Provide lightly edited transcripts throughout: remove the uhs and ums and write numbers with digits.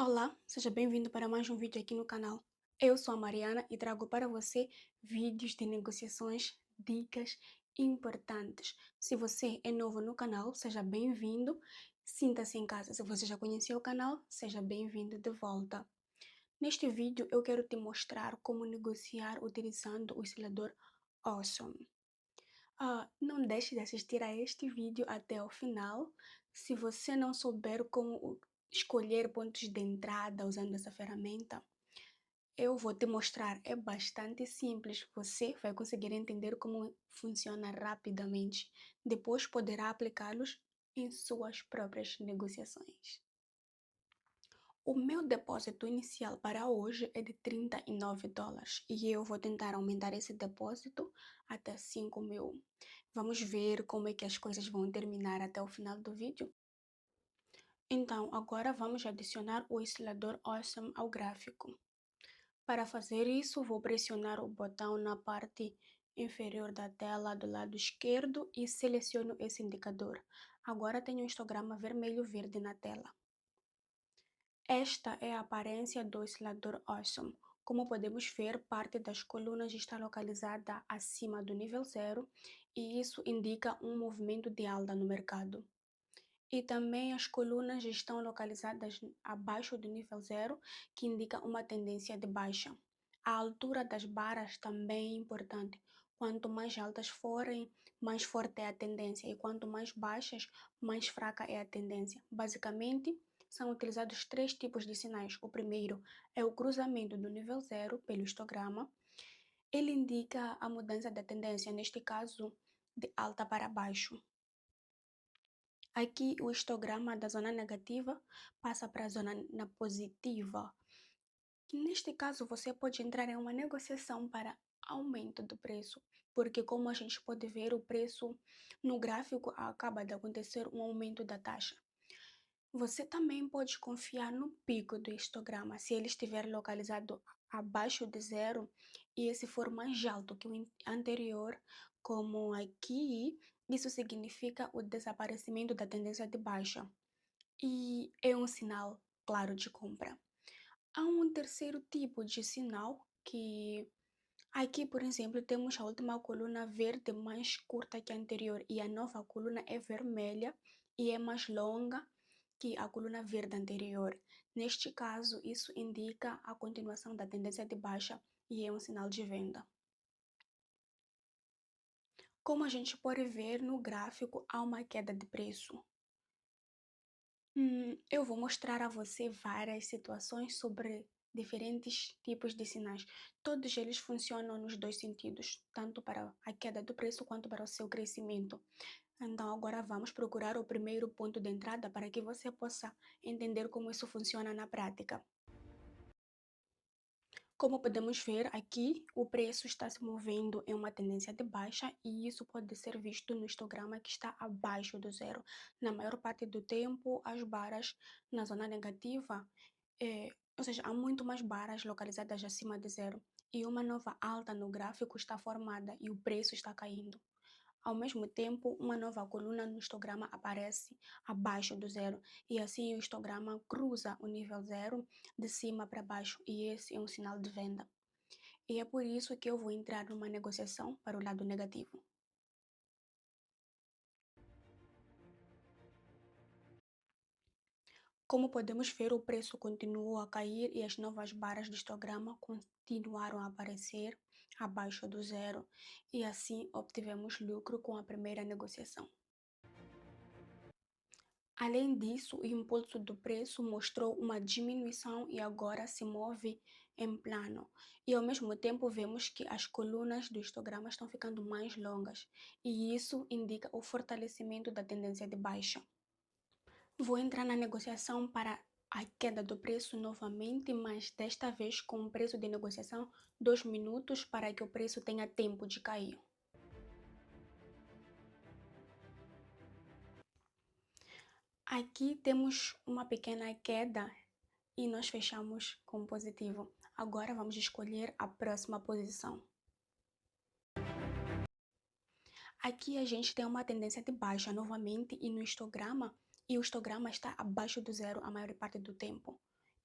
Olá, seja bem-vindo para mais um vídeo aqui no canal. Eu sou a Mariana e trago para você vídeos de negociações, dicas importantes. Se você é novo no canal, seja bem-vindo. Sinta-se em casa. Se você já conhecia o canal, seja bem-vindo de volta. Neste vídeo eu quero te mostrar como negociar utilizando o selador Awesome. Não deixe de assistir a este vídeo até o final. Se você não souber como escolher pontos de entrada usando essa ferramenta, eu vou te mostrar. É bastante simples. Você vai conseguir entender como funciona rapidamente. Depois poderá aplicá-los em suas próprias negociações. O meu depósito inicial para hoje é de US$ 39 e eu vou tentar aumentar esse depósito até 5.000. Vamos ver como é que as coisas vão terminar até o final do vídeo? Então, agora vamos adicionar o instalador Awesome ao gráfico. Para fazer isso, vou pressionar o botão na parte inferior da tela do lado esquerdo e seleciono esse indicador. Agora tenho um histograma vermelho-verde na tela. Esta é a aparência do oscilador Awesome. Como podemos ver, parte das colunas está localizada acima do nível zero e isso indica um movimento de alta no mercado. E também as colunas estão localizadas abaixo do nível zero, que indica uma tendência de baixa. A altura das barras também é importante. Quanto mais altas forem, mais forte é a tendência, e quanto mais baixas, mais fraca é a tendência. Basicamente, são utilizados três tipos de sinais. O primeiro é o cruzamento do nível zero pelo histograma. Ele indica a mudança da tendência, neste caso, de alta para baixo. Aqui o histograma da zona negativa passa para a zona positiva. Neste caso, você pode entrar em uma negociação para aumento do preço, porque como a gente pode ver, o preço no gráfico acaba de acontecer um aumento da taxa. Você também pode confiar no pico do histograma, se ele estiver localizado abaixo de zero e esse for mais alto que o anterior, como aqui, isso significa o desaparecimento da tendência de baixa e é um sinal claro de compra. Há um terceiro tipo de sinal que aqui, por exemplo, temos a última coluna verde mais curta que a anterior e a nova coluna é vermelha e é mais longa que a coluna verde anterior. Neste caso, isso indica a continuação da tendência de baixa e é um sinal de venda. Como a gente pode ver no gráfico, há uma queda de preço. Eu vou mostrar a você várias situações sobre diferentes tipos de sinais. Todos eles funcionam nos dois sentidos, tanto para a queda do preço quanto para o seu crescimento. Então, agora vamos procurar o primeiro ponto de entrada para que você possa entender como isso funciona na prática. Como podemos ver aqui, o preço está se movendo em uma tendência de baixa e isso pode ser visto no histograma que está abaixo do zero. Na maior parte do tempo, as barras na zona negativa, ou seja, há muito mais barras localizadas acima de zero e uma nova alta no gráfico está formada e o preço está caindo. Ao mesmo tempo, uma nova coluna no histograma aparece abaixo do zero e assim o histograma cruza o nível zero de cima para baixo e esse é um sinal de venda. E é por isso que eu vou entrar numa negociação para o lado negativo. Como podemos ver, o preço continuou a cair e as novas barras do histograma continuaram a aparecer abaixo do zero e assim obtivemos lucro com a primeira negociação. Além disso, o impulso do preço mostrou uma diminuição e agora se move em plano. E ao mesmo tempo vemos que as colunas do histograma estão ficando mais longas e isso indica o fortalecimento da tendência de baixa. Vou entrar na negociação para a queda do preço novamente, mas desta vez com um preço de negociação 2 minutos para que o preço tenha tempo de cair. Aqui temos uma pequena queda e nós fechamos com positivo. Agora vamos escolher a próxima posição. Aqui a gente tem uma tendência de baixa novamente e no histograma, e o histograma está abaixo do zero a maior parte do tempo.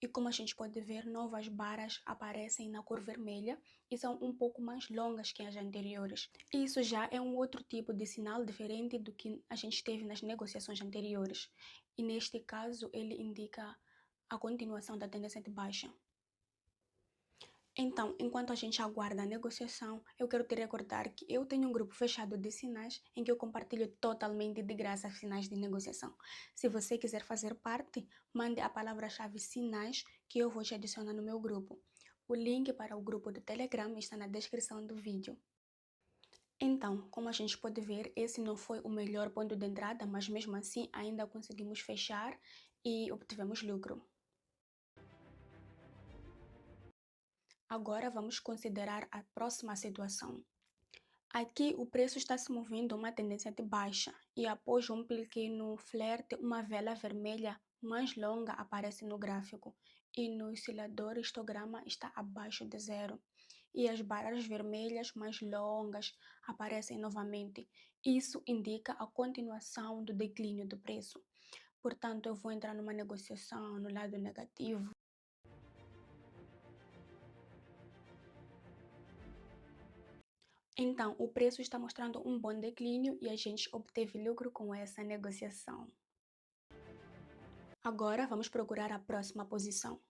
E como a gente pode ver, novas barras aparecem na cor vermelha e são um pouco mais longas que as anteriores. Isso já é um outro tipo de sinal diferente do que a gente teve nas negociações anteriores. E neste caso, ele indica a continuação da tendência de baixa. Então, enquanto a gente aguarda a negociação, eu quero te recordar que eu tenho um grupo fechado de sinais em que eu compartilho totalmente de graça sinais de negociação. Se você quiser fazer parte, mande a palavra-chave sinais que eu vou te adicionar no meu grupo. O link para o grupo do Telegram está na descrição do vídeo. Então, como a gente pode ver, esse não foi o melhor ponto de entrada, mas mesmo assim ainda conseguimos fechar e obtivemos lucro. Agora vamos considerar a próxima situação. Aqui o preço está se movendo uma tendência de baixa e após um pequeno flerte, uma vela vermelha mais longa aparece no gráfico e no oscilador histograma está abaixo de zero. E as barras vermelhas mais longas aparecem novamente. Isso indica a continuação do declínio do preço. Portanto, eu vou entrar numa negociação no lado negativo. Então, o preço está mostrando um bom declínio e a gente obteve lucro com essa negociação. Agora vamos procurar a próxima posição.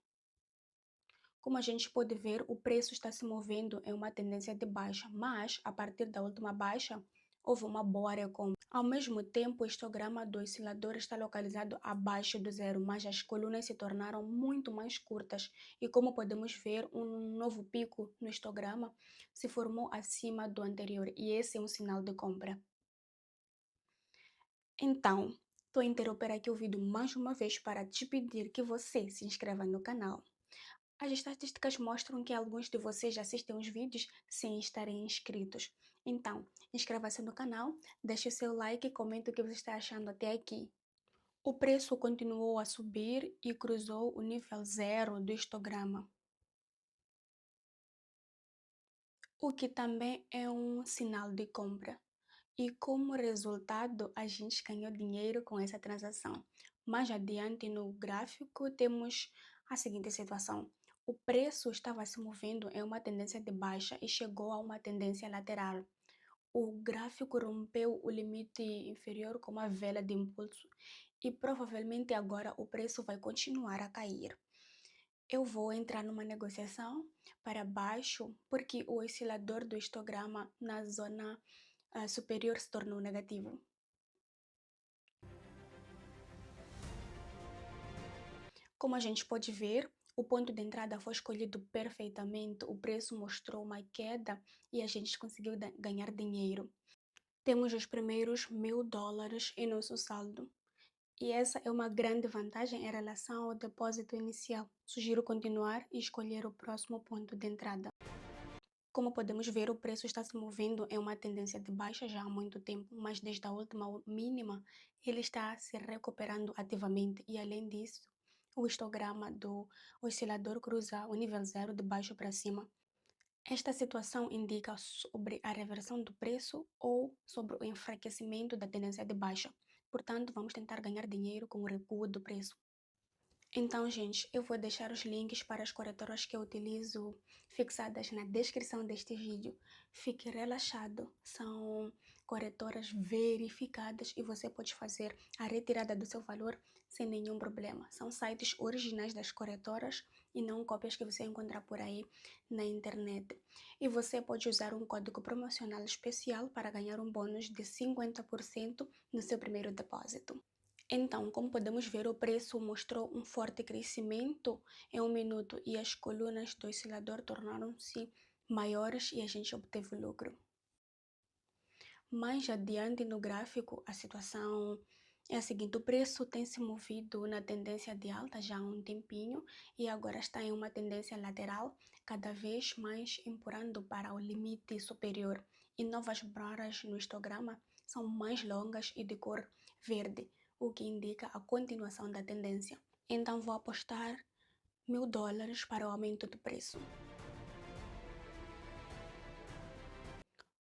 Como a gente pode ver, o preço está se movendo em uma tendência de baixa, mas a partir da última baixa, houve uma boa recompra. Ao mesmo tempo, o histograma do oscilador está localizado abaixo do zero, mas as colunas se tornaram muito mais curtas e, como podemos ver, um novo pico no histograma se formou acima do anterior e esse é um sinal de compra. Então, estou a interromper aqui o vídeo mais uma vez para te pedir que você se inscreva no canal. As estatísticas mostram que alguns de vocês assistem os vídeos sem estarem inscritos. Então, inscreva-se no canal, deixe o seu like e comente o que você está achando até aqui. O preço continuou a subir e cruzou o nível zero do histograma, o que também é um sinal de compra. E como resultado, a gente ganhou dinheiro com essa transação. Mais adiante no gráfico, temos a seguinte situação. O preço estava se movendo em uma tendência de baixa e chegou a uma tendência lateral. O gráfico rompeu o limite inferior com uma vela de impulso e provavelmente agora o preço vai continuar a cair. Eu vou entrar numa negociação para baixo porque o oscilador do histograma na zona superior se tornou negativo. Como a gente pode ver, o ponto de entrada foi escolhido perfeitamente, o preço mostrou uma queda e a gente conseguiu ganhar dinheiro. Temos os primeiros $1000 em nosso saldo. E essa é uma grande vantagem em relação ao depósito inicial. Sugiro continuar e escolher o próximo ponto de entrada. Como podemos ver, o preço está se movendo em uma tendência de baixa já há muito tempo, mas desde a última mínima ele está se recuperando ativamente e, além disso, o histograma do oscilador cruza o nível zero de baixo para cima. Esta situação indica sobre a reversão do preço ou sobre o enfraquecimento da tendência de baixa. Portanto, vamos tentar ganhar dinheiro com o recuo do preço. Então, gente, eu vou deixar os links para as corretoras que eu utilizo fixadas na descrição deste vídeo. Fique relaxado, são corretoras verificadas e você pode fazer a retirada do seu valor sem nenhum problema. São sites originais das corretoras e não cópias que você encontra por aí na internet. E você pode usar um código promocional especial para ganhar um bônus de 50% no seu primeiro depósito. Então, como podemos ver, o preço mostrou um forte crescimento em um minuto e as colunas do oscilador tornaram-se maiores e a gente obteve lucro. Mais adiante no gráfico, a situação é a seguinte: o preço tem se movido na tendência de alta já há um tempinho e agora está em uma tendência lateral, cada vez mais empurrando para o limite superior. E novas barras no histograma são mais longas e de cor verde, o que indica a continuação da tendência. Então vou apostar $1000 para o aumento do preço.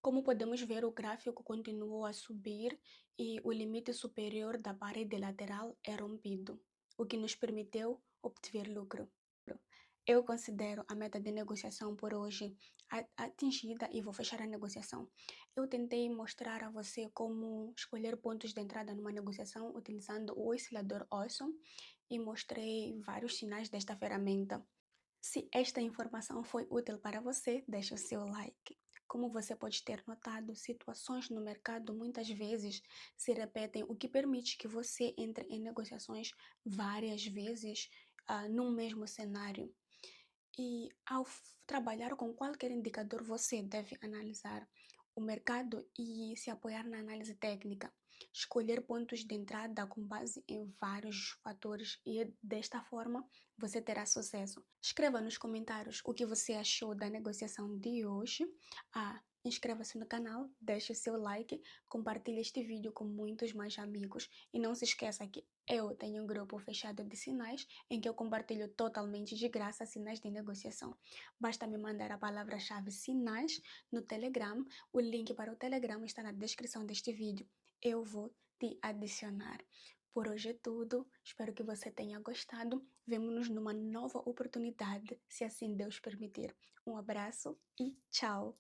Como podemos ver, o gráfico continuou a subir e o limite superior da parede lateral é rompido, o que nos permitiu obter lucro. Eu considero a meta de negociação por hoje atingida e vou fechar a negociação. Eu tentei mostrar a você como escolher pontos de entrada numa negociação utilizando o oscilador Awesome e mostrei vários sinais desta ferramenta. Se esta informação foi útil para você, deixe o seu like. Como você pode ter notado, situações no mercado muitas vezes se repetem, o que permite que você entre em negociações várias vezes num mesmo cenário. E ao trabalhar com qualquer indicador, você deve analisar o mercado e se apoiar na análise técnica. Escolher pontos de entrada com base em vários fatores e desta forma você terá sucesso. Escreva nos comentários o que você achou da negociação de hoje. Inscreva-se no canal, deixe o seu like, compartilhe este vídeo com muitos mais amigos e não se esqueça que eu tenho um grupo fechado de sinais em que eu compartilho totalmente de graça sinais de negociação. Basta me mandar a palavra-chave sinais no Telegram. O link para o Telegram está na descrição deste vídeo. Eu vou te adicionar. Por hoje é tudo. Espero que você tenha gostado. Vemo-nos numa nova oportunidade, se assim Deus permitir. Um abraço e tchau!